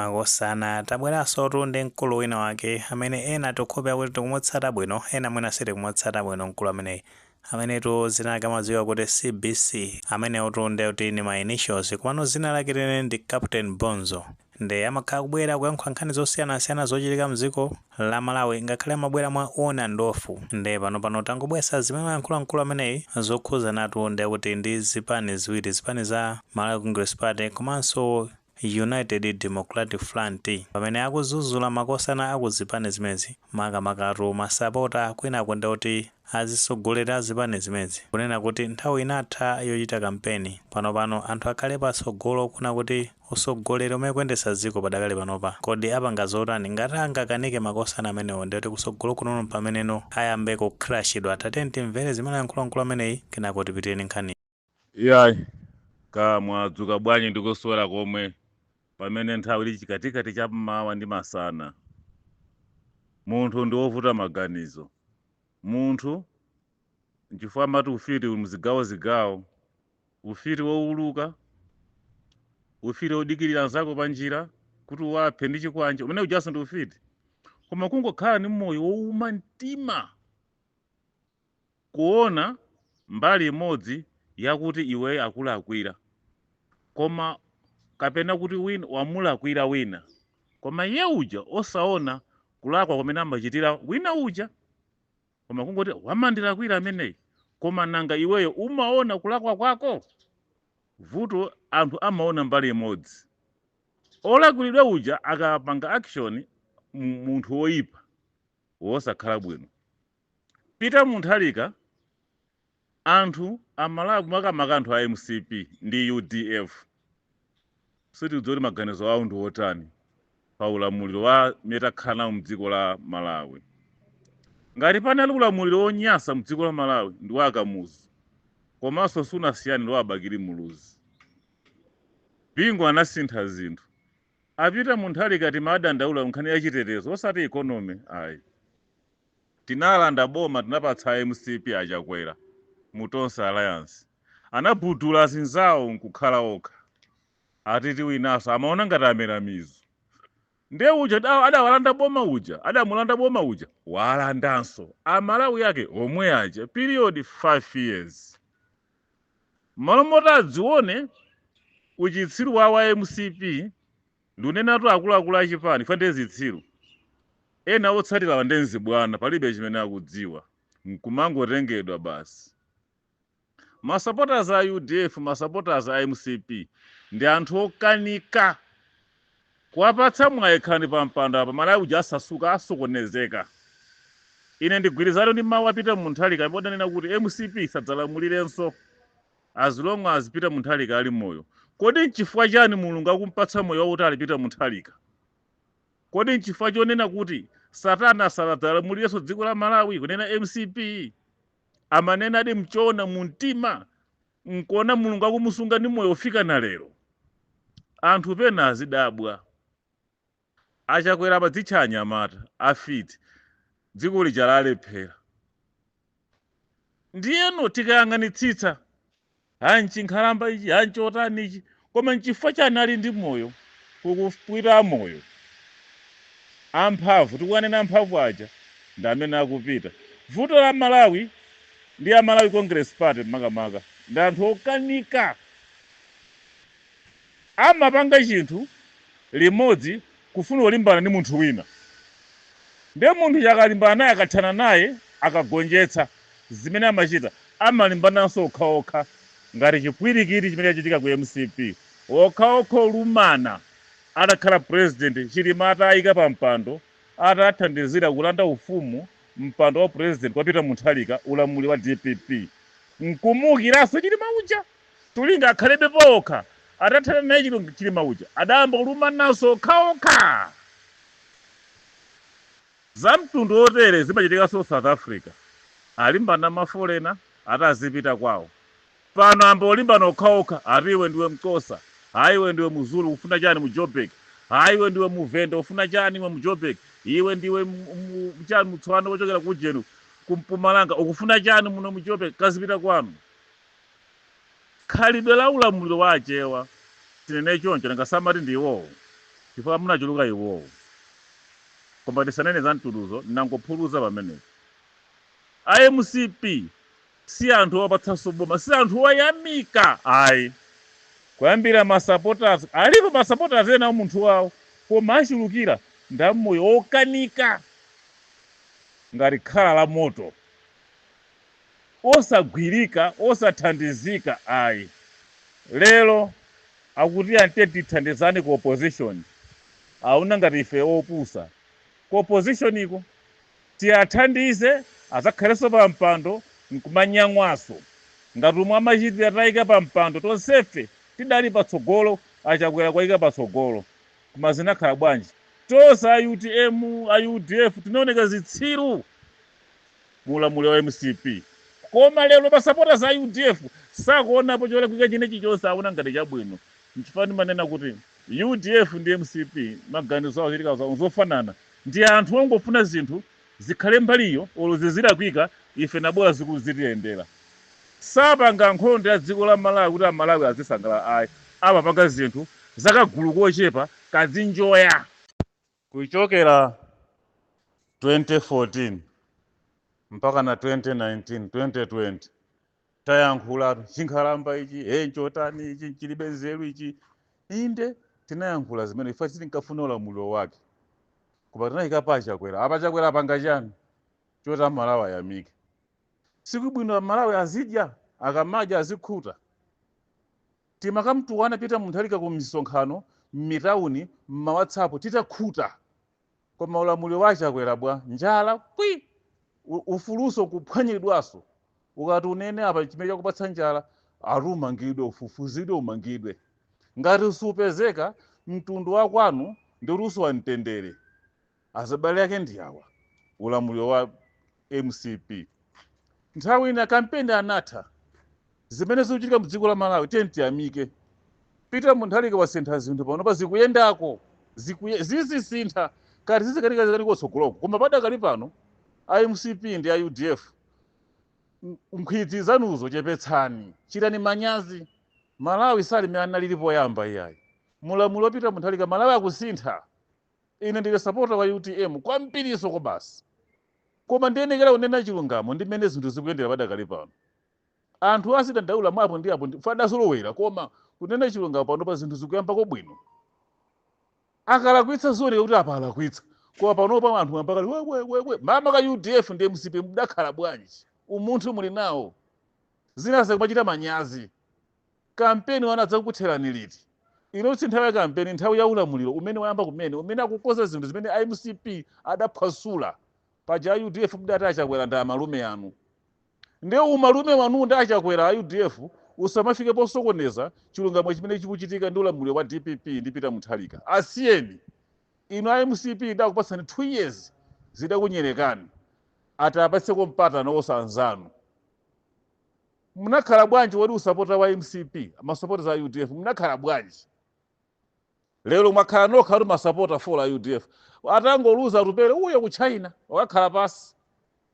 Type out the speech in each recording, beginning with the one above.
makosana tabweranso ndi mkulu wina wake amene ena tikhope kuti tikumutsata bwino ena mwina sitikumutsata bwino mkulu ameneyi amenetu zina lake amadziwika kuti CBC amene utunde kuti ni ma initials komano zina lake lene ndi Captain Bonzo ndi amakhala kubwera kuyankha nkhani zosiyanasiyana zochitika mdziko la Malawi ngakhale amabwera mwa ona ndofu ndi pano tangobwesa zimene yankhula mkulu ameneyi zokhuza natu ndi kuti ndi zipani ziwiri zipani za Malawi Congress Party komanso United Democratic Front pamene akuzuzula makosana akuzipani zimezi makamakatu masapota kwina kwenda kuti azisogolera zipani zimezi kunena kuti nthawi inatha yochita kampeni pano anthu akhale patsogolo kuna kuti usogolere umene kuyendesa dziko padakale panopa kodi apanga zotani ngati angakanike makosana amenewo ndi kuti kusogolo kunono pameneno ayambe kukrashidwa tatenti mvere zimene yankhula ameneyi kenako tipiteni nkhani yayi kamwadzuka bwanji ndikuswera komwe pamene nthawi ili chikatikati cha mmawa ndi masana munthu ndi wovuta maganizo munthu nchifukwa amati ufiti uli mzigawo ufiti wouluka ufiti wodikirira nzako pa njira kuti uwaphe ndi chikwanje umene ujaso ndi ufiti koma kungokhala ni moyo wowuma mtima kuona mbali imodzi yakuti iwe akulakwira koma kapena kuti wina wamulakwira wina koma iye uja osaona kulakwa kumene amachitira wina uja koma kungoti wamandilakwira ameneyi koma nanga iweyo umaona kulakwa kwako vuto anthu amaona mbali imodzi olakwiridwa uja akapanga action munthu woyipa wosakhala bwino Peter Mutharika anthu amalawi makamaka anthu a MCP ndi UDF sitidzoti maganizo awo ndi otani pa ulamuliro wa metakhala mdziko la Malawi ngati panali ulamuliro wonyasa mdziko la Malawi ndi wakamuzu komanso sunasiyani ndi wabakiri muluzi bingo anasintha zinthu apita Mutharika timadandaula nkhani ya chitetezo osati economy ayi tinalanda boma tinapatsa MCP achakwera mutonse alliance anabudula zinzawo nkukhala okha atiti winaso amaona ngati ameramizo ndiye uja adawalanda boma uja adamulanda boma uja walandanso amalawi yake omwe aja period 5 years malo moti adzione uchitsiru wa MCP ndunenatu akuluakulu achipani fande zitsiru ena otsatira wandenzi bwana palibe chimene akudziwa nkumangotengedwa basi masupporters a UDF masupporters a MCP ndi anthu okanika kuwapatsa mwayekhani pa mpando apa Malawi uja asasuka asokonezeka ine ndigwirizana ndi mawu a Peter Mutharika modanena kuti MCP sadzalamulirenso as long as Peter Mutharika ali moyo kodi nchifukwa chani mulungu akumpatsa moyo wautali Peter Mutharika kodi nchifukwa chonena kuti satana sadzalamulirenso dziko la Malawi kunena MCP amanena adi mchona muntima nkona mulungu akumusunga ndi moyo ofika na lero anthu pena azidabwa achakwera padzitcha anyamata afiti dziko lija lalephera ndiyeno tikayang'anitsitsa hanchi nkhalamba ichi hanchi otani ichi koma nchifukwa chani ali ndi moyo kukukwira moyo amphamvu tikuwanena amphamvu aja ndi amene akupita vuto la Malawi ndi a Malawi Congress Party makamaka ndi anthu okanika amapanga chinthu limodzi kufuna ulimbana ndi munthu wina ndiye munthu chakalimbana naye akathana naye akagonjetsa zimene amachita amalimbananso okhaokha ngati chipwirikiti chimene chachitika ku MCP okhaokha olumana adakhala president Chilima atayika pa mpando atathandizira kulanda ufumu mpando wa president kwa Peter Mutharika ulamuli wa DPP nkumukiranso Chilima uja tulinga akhalebe pokha atathana naye Chilima uja adayamba ulumananso okhaokha za mtundu otere zimachitikanso South Africa alimbana mafolena atazipita kwawo pano amba olimbana okhaokha atiwe ndiwe mkosa haiwe ndiwe muzulu ufuna chani mu Joburg haiwe ndiwe muvenda ufuna chani mu Joburg iwe ndiwe chani mutswana wochokera ku Jeru kumpumalanga ukufuna chani muno mu Joburg kazipita kwanu khalidwe la ulamuliro wachewa tinene choncho ngasamati ndiwowo chifukwa munachuluka iwowo. Koma tisanene za mtunduzo nangophuluza pamenepo. IMCP si anthu opatsanso boma, si anthu oyamika ayi. Kuyambira masupporters alipo masupporters ena munthu wawo koma achulukira ndamoyo okanika ngati khala la moto, osagwirika osathandizika ayi. Lero akuti ante tithandizane ku opposition, auna ngati ife opusa ku opposition iko tiyathandize azakhalenso pa mpando nkumanyamwaso ngati umwe amachitira tayika pa mpando tonsefe tidali patsogolo achakwera kwayika patsogolo. Koma zinakhala bwanji? Tonse a UTM a UDF tinaoneka zitsiru mulamuliro wa MCP, koma lero pasupporters a UDF sakuonapo cholakwika chinechi chonse aona ngati chabwino. Nchifani manena kuti UDF ndi MCP maganizo awo zilika zofanana, ndi anthu ongofuna zinthu zikhale mbaliyo olo zizilakwika ife nabwera zikuzitiyendera. Sapanga nkhondo ya dziko la Malawi kuti Malawi azisangalala ayi, amapanga zinthu zakagulu kochepa kazinjoya. Kuchokera 2014 mpaka na 2019 2020 tayankhula chinkhalamba ichi nchotani ichi chilibe nzeru ichi. Inde tinayankhula zimene ife tinkafuna ulamuliro wake, koma tinayika pachakwera apachakwera apanga chani choti Malawi ayamike. Siku bwino Malawi azidya akamadya azikhuta. Timakamtuwana pita Mutharika ku misonkhano m'mitawuni m'mawatsapp titakhuta, koma ulamuliro wachakwera bwa njala kwi ufuluso kuphwanyiridwaso. Ukati unene apa chimene chakupatsa njala arumangidwe ufufuzidwe umangidwe. Ngati usupezeka mtundu wa kwanu ndi luso wa mtendere, azabale yake ndi awa ulamuliro wa MCP. Nthawi ina kampeni anatha zimene zikuchitika mdziko la Malawi tiyamike. Pita Mutharika wasintha zinthu panopa zikuyendako zizisintha kati zizikatika kotsogoloko, koma padakali pano IMCP ndi UDF nkhwidzi zanuzo chepetsani, chitani manyazi. Malawi salimana lilipo yamba iyayi. Mulamuliro Pita Mutharika Malawi akusintha. Ine ndile supporter wa UTM kwambiriso ko basi, koma ndiyenekera kunena chilungamo ndi mmene zinthu zikuyendera padakali pano. Anthu asidandaula mwapo ndi apo fadasolowera, koma kunena chilungamo panopa zinthu zikuyambako bwino. Akalakwitsa zone kuti apa alakwitsa, koma panopa anthu ambaka we mama ka UDF ndi MCP mudakhala bwanji? Umunthu muli nawo zina zakumachita manyazi. Kampeni wanadza kutherani liti? Inotsi nthawi ya kampeni nthawi ya ulamuliro umene wayamba kumene umene akukoza zinthu zimene IMCP adaphwasula paja UDF mudati achakwera ndi amalume anu. Ndiye umalume wanu ndi achakwera UDF usamafike posokoneza chilungamo chimene chikuchitika ndi ulamuliro wa DPP ndi Pita Mutharika. Asiyeni ino IMCP idakupatsani 2 years zidakunyerekani ati apatseko mpatano osanzanu. Munakhala bwanji wodi usapota wa MCP masupporters a UDF munakhala bwanji? Lero mwakhala nokha kuti masupporter for a UDF atangoluza Rupere uyo ku China wakakhala pasi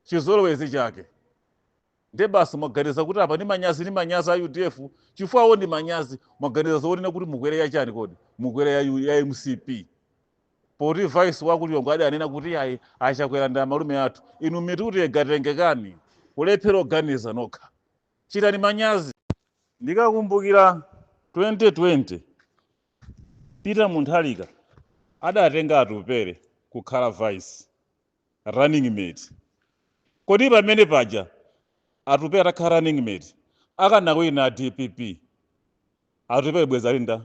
chizolowezi chake. Ndiye basi mwaganiza kuti apa ni manyazi a UDF chifukwa wo ndi manyazi mwaganiza zoonena kuti mukwere ya chani kodi mukwere ya MCP. Poti vice wakuliyongo adi anena kuti ayi achakwera ndi amalume athu. Inu mituti yegatengekani kulephera oganiza nokha. Chitani manyazi. Ndikakumbukira 2020 Pita Mutharika adatenga Rupere kukhala vice running mate. Kodi pamene paja Rupere atakhala running mate akanakwina DPP Rupere bweza linda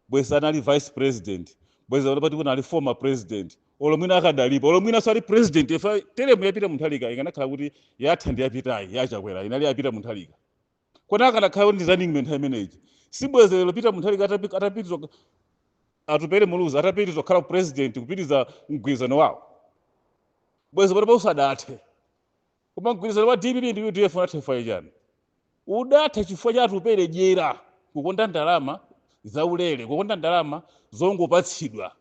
bweza anali vice president bweza pati kuna ali former president olomwina akadalipo olomwina so ali president efa teremu ya Pita Mutharika ikanakhala kuti yatha ndi yapitayi yachakwera inali ya Pita Mutharika. Kona akanakhala ndi running mate imeneji sibwezero Pita Mutharika atapitizwa Rupere muluza atapitizwa khala president kupitiza mgwirizano wawo. Bweza pati usadathe koma mgwirizano wa DPP ndi UDF unathefa chani udatha chifukwa cha Rupere jera kukonda ndalama zaulere kukonda ndalama zongopatsidwa.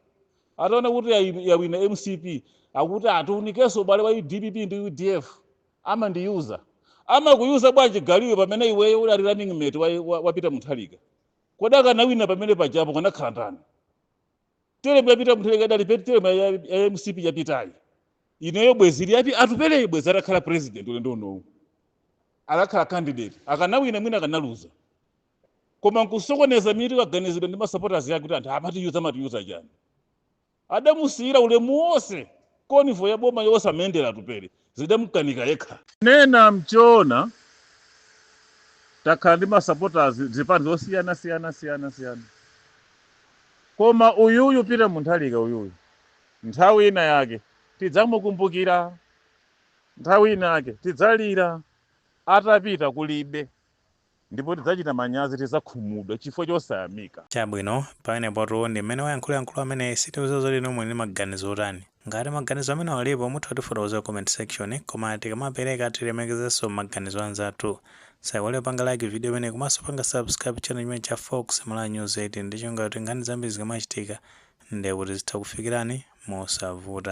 Ataona kuti yawina MCP akuti atiunikenso bale wa DPP ndi UDF ama ndiyuza ama kuyuza bwanji galiwe pamene iweyo uli running mate wa Pita Mutharika. Kodi akanawina pamene pajapo kanakhala ndani? teremu yapita munthu lekadali peti teremu ya MCP yapitayi ineyo bwezi liyati atupeleye bwezi atakhala president ulendo unowu akakhala candidate akanawina mwina akanaluza koma nkusokoneza miri kaganizidwa ndi masupporters yake kuti anthu amatiyuza chani adamusiyira ulemu wonse konivo ya boma yonse amendera atupere zidamukanika yekha nena mchiona takhala ndi masupporters zipani zosiyana koma uyuyu Peter Mutharika uyuyu nthawi ina yake tidzamukumbukira nthawi ina yake tidzalira atapita kulibe ndipo tidzachita manyazi tidzakhumudwa chifukwa chosayamika chabwino pamenepo ndi mmene wayankhula amene sitiuza lino mwini maganizo otani ngati maganizo amene walipo mutha kutifotokoza comment section koma tikamapereka tilemekezenso maganizo anzathu saiwale panga like video imene komanso panga subscribe channel imene cha Fox Malawi News 8 ndicho ngati nkhani zambiri zikamachitika ndiye kuti zitha kufikirani mosavuta.